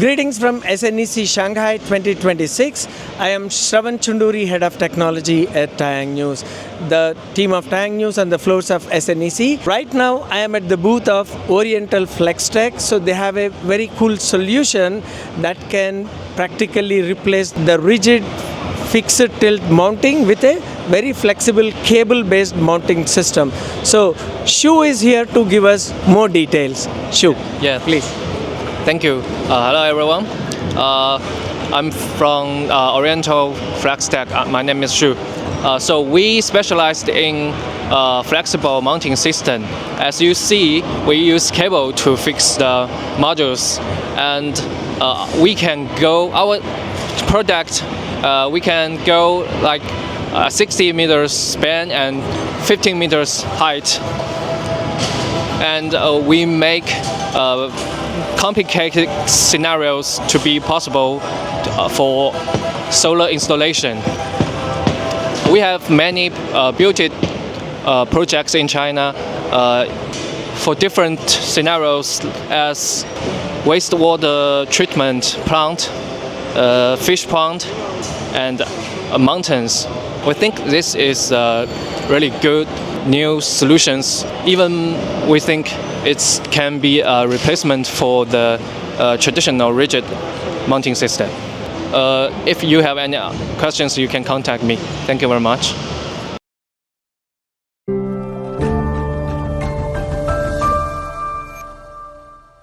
Greetings from SNEC Shanghai 2026. I am Shravan Chunduri, Head of Technology at TaiyangNews, the team of TaiyangNews on the floors of SNEC. Right now, I am at the booth of Oriental FlexTech. So they have a very cool solution that can practically replace the rigid fixed tilt mounting with a very flexible cable-based mounting system. So Shu is here to give us more details. Shu, Yeah, please. thank you. Hello, everyone. I'm from Oriental FlexTech. My name is Shu. So we specialized in flexible mounting system. As you see, we use cable to fix the modules, and we can go our product. We can go like 60 meters span and 15 meters height, and we make complicated scenarios to be possible for solar installation. We have many built projects in China for different scenarios, as wastewater treatment plant, fish pond, and mountains. We think this is really good new solutions. Even we think it can be a replacement for the traditional rigid mounting system. If you have any questions, you can contact me. Thank you very much.